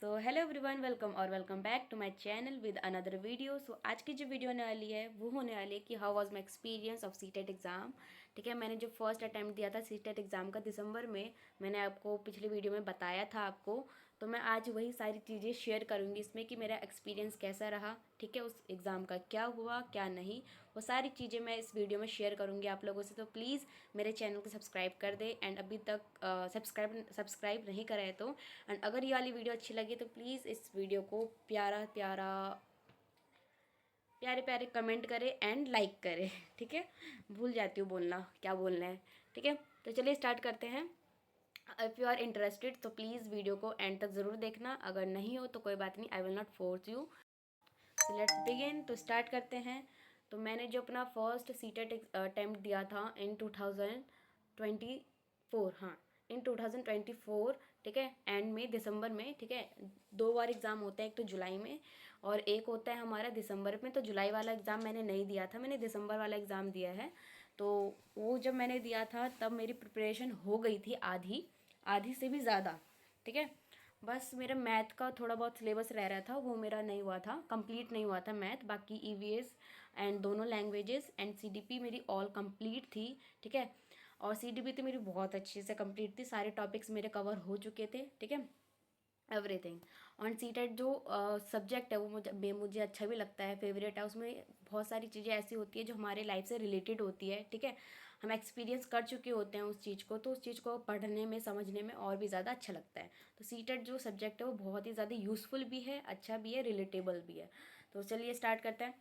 So hello everyone, welcome back to my channel with another video. So आज की जो video होने वाली है वो होने वाली है कि how was my experience of CTET exam. ठीक है, मैंने जो फर्स्ट अटैम्प्ट दिया था सीटेट एग्ज़ाम का दिसंबर में, मैंने आपको पिछली वीडियो में बताया था आपको। तो मैं आज वही सारी चीज़ें शेयर करूँगी इसमें कि मेरा एक्सपीरियंस कैसा रहा, ठीक है, उस एग्ज़ाम का क्या हुआ क्या नहीं, वो सारी चीज़ें मैं इस वीडियो में शेयर करूँगी आप लोगों से। तो प्लीज़ मेरे चैनल को सब्सक्राइब कर दे, एंड अभी तक सब्सक्राइब नहीं करा है तो। एंड अगर ये वाली वीडियो अच्छी लगी तो प्लीज़ इस वीडियो को प्यारे प्यारे कमेंट करें एंड लाइक करें। ठीक है, भूल जाती हूँ बोलना क्या बोलना है। ठीक है, तो चलिए स्टार्ट करते हैं। इफ़ यू आर इंटरेस्टेड तो प्लीज़ वीडियो को एंड तक ज़रूर देखना, अगर नहीं हो तो कोई बात नहीं, I will not force you. So let's begin. तो स्टार्ट करते हैं। तो मैंने जो अपना फर्स्ट सीटेट अटैम्प्ट दिया था इन 2024, हाँ, इन 2024, ठीक है, एंड में दिसंबर में। ठीक है, 2 बार एग्ज़ाम होता है, एक तो जुलाई में और एक होता है हमारा दिसंबर में। तो जुलाई वाला एग्ज़ाम मैंने नहीं दिया था, मैंने दिसंबर वाला एग्ज़ाम दिया है। तो वो जब मैंने दिया था तब मेरी प्रिपरेशन हो गई थी आधी, आधी से भी ज़्यादा। ठीक है, बस मेरा मैथ का थोड़ा बहुत सिलेबस रह रहा था, वो मेरा नहीं हुआ था, कंप्लीट नहीं हुआ था मैथ। बाकी ईवीएस एंड दोनों लैंग्वेजेस एंड सीडीपी मेरी ऑल कंप्लीट थी। ठीक है, और सीडीपी तो मेरी बहुत अच्छे से कंप्लीट थी, सारे टॉपिक्स मेरे कवर हो चुके थे। ठीक है, एवरीथिंग। और सीटेट जो सब्जेक्ट है वो मुझे अच्छा भी लगता है, फेवरेट है। उसमें बहुत सारी चीज़ें ऐसी होती है जो हमारे लाइफ से रिलेटेड होती है। ठीक है, हम एक्सपीरियंस कर चुके होते हैं उस चीज़ को, तो उस चीज़ को पढ़ने में समझने में और भी ज़्यादा अच्छा लगता है। तो सीटेट जो सब्जेक्ट है वो बहुत ही ज़्यादा यूज़फुल भी है, अच्छा भी है, रिलेटेबल भी है। तो चलिए स्टार्ट करते हैं।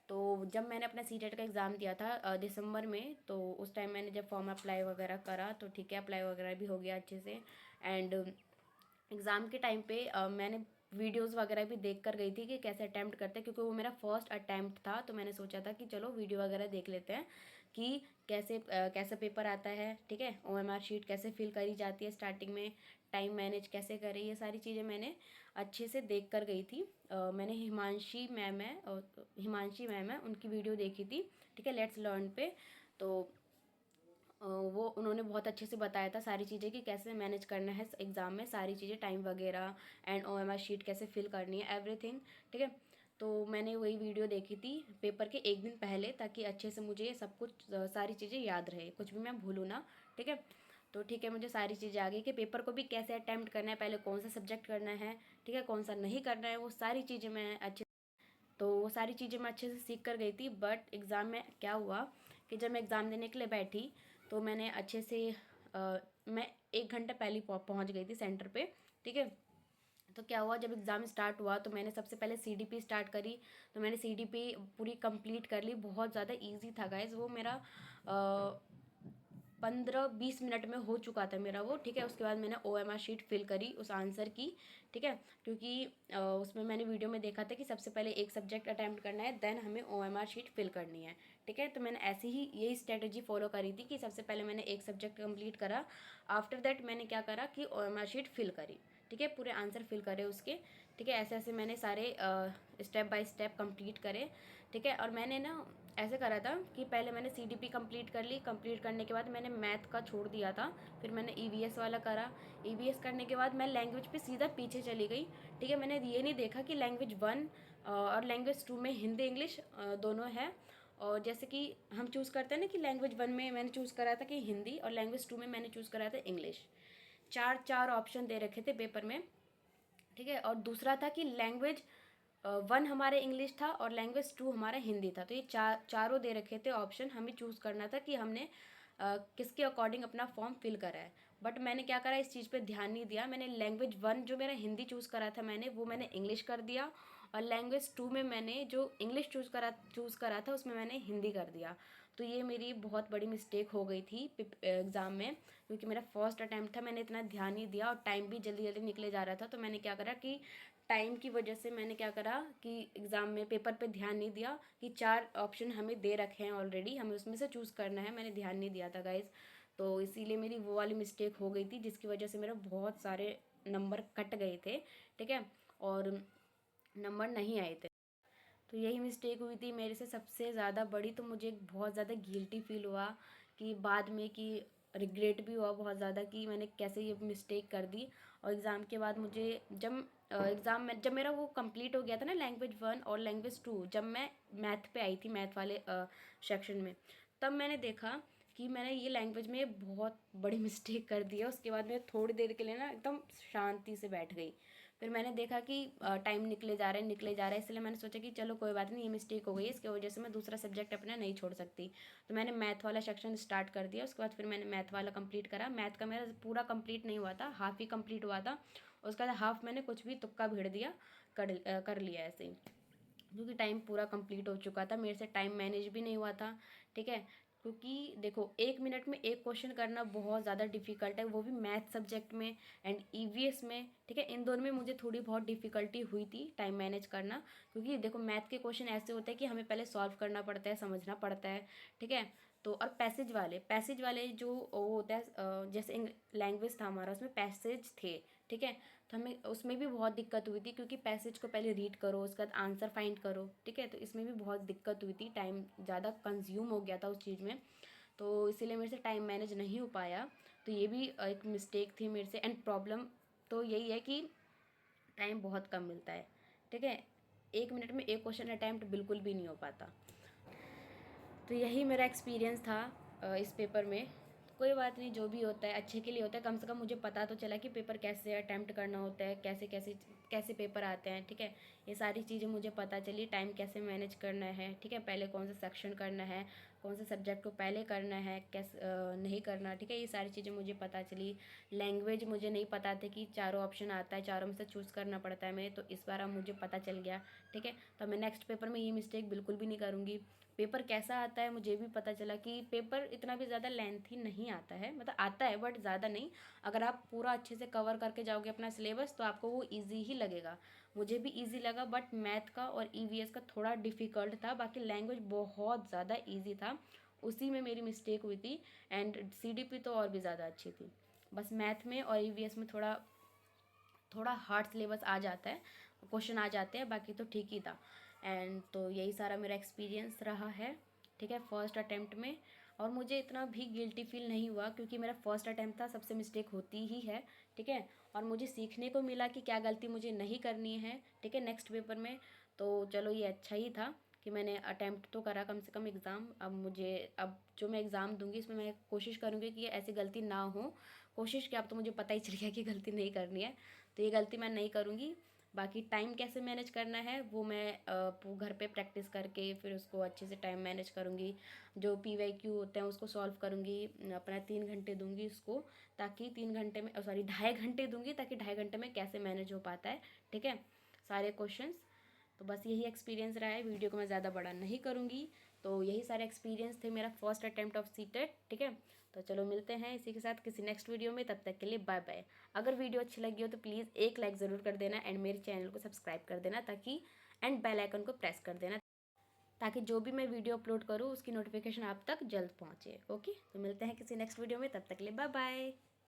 तो जब मैंने अपना सीटेट का एग्ज़ाम दिया था दिसंबर में, तो उस टाइम मैंने जब फॉर्म अप्लाई वगैरह करा तो ठीक है, अप्लाई वगैरह भी हो गया अच्छे से। एंड एग्ज़ाम के टाइम पे मैंने वीडियोस वगैरह भी देख कर गई थी कि कैसे अटैम्प्ट करते हैं, क्योंकि वो मेरा फर्स्ट अटैम्प्ट था। तो मैंने सोचा था कि चलो वीडियो वगैरह देख लेते हैं कि कैसे पेपर आता है। ठीक है, ओएमआर शीट कैसे फिल करी जाती है स्टार्टिंग में, टाइम मैनेज कैसे करें, ये सारी चीज़ें मैंने अच्छे से देख कर गई थी। मैंने हिमांशी मैम है उनकी वीडियो देखी थी। ठीक है, लेट्स लर्न पे। तो वो उन्होंने बहुत अच्छे से बताया था सारी चीज़ें कि कैसे मैनेज करना है एग्ज़ाम में, सारी चीज़ें, टाइम वगैरह एंड ओएमआर शीट कैसे फिल करनी है, एवरीथिंग। ठीक है, तो मैंने वही वीडियो देखी थी पेपर के एक दिन पहले, ताकि अच्छे से मुझे सब कुछ सारी चीज़ें याद रहे, कुछ भी मैं भूलूँ ना। ठीक है, तो ठीक है, मुझे सारी चीज़ें आ गई कि पेपर को भी कैसे अटैम्प्ट करना है, पहले कौन सा सब्जेक्ट करना है, ठीक है, कौन सा नहीं करना है, वो सारी चीज़ें मैं अच्छे तो वो सारी चीज़ें मैं अच्छे से सीख कर गई थी। बट एग्ज़ाम में क्या हुआ कि जब मैं एग्ज़ाम देने के लिए बैठी तो मैंने अच्छे से मैं 1 घंटा पहले पहुंच गई थी सेंटर पे। ठीक है, तो क्या हुआ, जब एग्ज़ाम स्टार्ट हुआ तो मैंने सबसे पहले सीडीपी स्टार्ट करी। तो मैंने सीडीपी पूरी कंप्लीट कर ली, बहुत ज़्यादा इजी था गाइज वो मेरा। 15-20 मिनट में हो चुका था मेरा वो। ठीक है, उसके बाद मैंने ओएमआर शीट फिल करी उस आंसर की। ठीक है, क्योंकि उसमें मैंने वीडियो में देखा था कि सबसे पहले एक सब्जेक्ट अटैम्प्ट करना है, देन हमें ओएमआर शीट फिल करनी है। ठीक है, तो मैंने ऐसे ही यही स्ट्रेटजी फॉलो करी थी कि सबसे पहले मैंने एक सब्जेक्ट कंप्लीट करा, आफ्टर दैट मैंने क्या करा कि ओएमआर शीट फिल करी। ठीक है, पूरे आंसर फिल करे उसके। ठीक है, ऐसे ऐसे मैंने सारे स्टेप बाय स्टेप कंप्लीट करे। ठीक है, और मैंने ना ऐसे करा था कि पहले मैंने सीडीपी कंप्लीट कर ली, कंप्लीट करने के बाद मैंने मैथ का छोड़ दिया था, फिर मैंने ईवीएस वाला करा। ईवीएस करने के बाद मैं लैंग्वेज पे सीधा पीछे चली गई। ठीक है, मैंने ये नहीं देखा कि लैंग्वेज 1 और लैंग्वेज 2 में हिंदी इंग्लिश दोनों है। और जैसे कि हम चूज़ करते हैं ना कि लैंग्वेज 1 में मैंने चूज़ करा था कि हिंदी, और लैंग्वेज 2 में मैंने चूज़ करा था इंग्लिश। चार चार ऑप्शन दे रखे थे पेपर में। ठीक है, और दूसरा था कि लैंग्वेज 1 हमारे इंग्लिश था और लैंग्वेज 2 हमारा हिंदी था। तो ये चारों दे रखे थे ऑप्शन, हमें चूज़ करना था कि हमने किसके अकॉर्डिंग अपना फॉर्म फिल करा है। बट मैंने क्या करा, इस चीज़ पे ध्यान नहीं दिया। मैंने लैंग्वेज 1 जो मेरा हिंदी चूज़ करा था मैंने इंग्लिश कर दिया, और लैंग्वेज 2 में मैंने जो इंग्लिश चूज़ करा था उसमें मैंने हिंदी कर दिया। तो ये मेरी बहुत बड़ी मिस्टेक हो गई थी एग्ज़ाम में, क्योंकि मेरा फर्स्ट अटैम्प्ट था, मैंने इतना ध्यान नहीं दिया और टाइम भी जल्दी जल्दी निकले जा रहा था। तो मैंने क्या करा कि टाइम की वजह से मैंने क्या करा कि एग्ज़ाम में पेपर पे ध्यान नहीं दिया कि 4 ऑप्शन हमें दे रखे हैं ऑलरेडी, हमें उसमें से चूज़ करना है, मैंने ध्यान नहीं दिया था गाइज़। तो इसीलिए मेरी वो वाली मिस्टेक हो गई थी, जिसकी वजह से मेरा बहुत सारे नंबर कट गए थे। ठीक है, और नंबर नहीं आए थे। तो यही मिस्टेक हुई थी मेरे से सबसे ज़्यादा बड़ी। तो मुझे बहुत ज़्यादा गिल्टी फील हुआ कि बाद में कि रिग्रेट भी हुआ बहुत ज़्यादा कि मैंने कैसे ये मिस्टेक कर दी। और एग्ज़ाम के बाद मुझे जब एग्ज़ाम में जब मेरा वो कंप्लीट हो गया था ना लैंग्वेज 1 और लैंग्वेज 2, जब मैं मैथ पे आई थी, मैथ वाले सेक्शन में, तब मैंने देखा कि मैंने ये लैंग्वेज में बहुत बड़ी मिस्टेक कर दी है। उसके बाद मैं थोड़ी देर के लिए ना एकदम शांति से बैठ गई। फिर मैंने देखा कि टाइम निकले जा रहा है, निकले जा रहा है, इसलिए मैंने सोचा कि चलो कोई बात नहीं, ये मिस्टेक हो गई है, इसकी वजह से मैं दूसरा सब्जेक्ट अपना नहीं छोड़ सकती। तो मैंने मैथ वाला सेक्शन स्टार्ट कर दिया। उसके बाद फिर मैंने मैथ वाला कंप्लीट करा। मैथ का मेरा पूरा कंप्लीट नहीं हुआ था, हाफ ही कंप्लीट हुआ था। उसके बाद हाफ मैंने कुछ भी तुक्का भिड़ दिया, कर लिया ऐसे ही, क्योंकि टाइम पूरा कंप्लीट हो चुका था, मेरे से टाइम मैनेज भी नहीं हुआ था। ठीक है, क्योंकि देखो 1 मिनट में एक क्वेश्चन करना बहुत ज़्यादा डिफिकल्ट है, वो भी मैथ सब्जेक्ट में एंड ईवीएस में। ठीक है, इन दोनों में मुझे थोड़ी बहुत डिफिकल्टी हुई थी टाइम मैनेज करना, क्योंकि देखो मैथ के क्वेश्चन ऐसे होते हैं कि हमें पहले सॉल्व करना पड़ता है, समझना पड़ता है। ठीक है, तो और पैसेज वाले जो वो होता है, जैसे लैंग्वेज था हमारा, उसमें पैसेज थे। ठीक है, तो हमें उसमें भी बहुत दिक्कत हुई थी, क्योंकि पैसेज को पहले रीड करो, उसके बाद आंसर फाइंड करो। ठीक है, तो इसमें भी बहुत दिक्कत हुई थी, टाइम ज़्यादा कंज्यूम हो गया था उस चीज़ में, तो इसीलिए मेरे से टाइम मैनेज नहीं हो पाया। तो ये भी एक मिस्टेक थी मेरे से। एंड प्रॉब्लम तो यही है कि टाइम बहुत कम मिलता है। ठीक है, 1 मिनट में एक क्वेश्चन अटैम्प्ट बिल्कुल भी नहीं हो पाता। तो यही मेरा एक्सपीरियंस था इस पेपर में। कोई बात नहीं, जो भी होता है अच्छे के लिए होता है। कम से कम मुझे पता तो चला कि पेपर कैसे अटैम्प्ट करना होता है, कैसे कैसे कैसे पेपर आते हैं। ठीक है, ये सारी चीज़ें मुझे पता चली, टाइम कैसे मैनेज करना है। ठीक है, पहले कौन सा सेक्शन करना है, कौन से सब्जेक्ट को पहले करना है, कैसे नहीं करना। ठीक है, ये सारी चीज़ें मुझे पता चली। लैंग्वेज मुझे नहीं पता थे कि चारों ऑप्शन आता है, चारों में से चूज़ करना पड़ता है मेरे, तो इस बार अब मुझे पता चल गया। ठीक है, तो मैं नेक्स्ट पेपर में ये मिस्टेक बिल्कुल भी नहीं करूँगी। पेपर कैसा आता है मुझे भी पता चला कि पेपर इतना भी ज़्यादा लेंथी नहीं आता है, मतलब आता है बट ज़्यादा नहीं। अगर आप पूरा अच्छे से कवर करके जाओगे अपना सिलेबस तो आपको वो इजी ही लगेगा। मुझे भी इजी लगा, बट मैथ का और ईवीएस का थोड़ा डिफ़िकल्ट था। बाकी लैंग्वेज बहुत ज़्यादा इजी था, उसी में मेरी मिस्टेक हुई थी। एंड सीडीपी तो और भी ज़्यादा अच्छी थी। बस मैथ में और ईवीएस में थोड़ा थोड़ा हार्ड सिलेबस आ जाता है, क्वेश्चन आ जाते हैं, बाकी तो ठीक ही था। एंड तो यही सारा मेरा एक्सपीरियंस रहा है। ठीक है, फर्स्ट अटैम्प्ट में। और मुझे इतना भी गिल्टी फील नहीं हुआ, क्योंकि मेरा फर्स्ट अटैम्प्ट था, सबसे मिस्टेक होती ही है। ठीक है, और मुझे सीखने को मिला कि क्या गलती मुझे नहीं करनी है। ठीक है, नेक्स्ट पेपर में। तो चलो ये अच्छा ही था कि मैंने अटैम्प्ट तो करा कम से कम एग्ज़ाम। अब जो मैं एग्ज़ाम दूंगी इसमें मैं कोशिश करूँगी कि ऐसी गलती ना हो। कोशिश क्या, अब तो मुझे पता ही चल गया कि गलती नहीं करनी है, तो ये गलती मैं नहीं करूँगी। बाकी टाइम कैसे मैनेज करना है वो मैं घर पे प्रैक्टिस करके फिर उसको अच्छे से टाइम मैनेज करूँगी। जो PYQ होते हैं उसको सॉल्व करूँगी, अपना 3 घंटे दूंगी उसको, ताकि 3 घंटे में, सॉरी 2.5 घंटे दूंगी, ताकि 2.5 घंटे में कैसे मैनेज हो पाता है। ठीक है, सारे क्वेश्चंस। तो बस यही एक्सपीरियंस रहा है, वीडियो को मैं ज़्यादा बड़ा नहीं करूँगी। तो यही सारे एक्सपीरियंस थे मेरा फर्स्ट अटैम्प्ट ऑफ सीटेट। ठीक है, तो चलो मिलते हैं इसी के साथ किसी नेक्स्ट वीडियो में, तब तक के लिए बाय बाय। अगर वीडियो अच्छी लगी हो तो प्लीज़ एक लाइक ज़रूर कर देना, एंड मेरे चैनल को सब्सक्राइब कर देना, ताकि एंड बेल आइकन को प्रेस कर देना, ताकि जो भी मैं वीडियो अपलोड करूँ उसकी नोटिफिकेशन आप तक जल्द पहुँचे। ओके, तो मिलते हैं किसी नेक्स्ट वीडियो में, तब तक के लिए बाय बाय।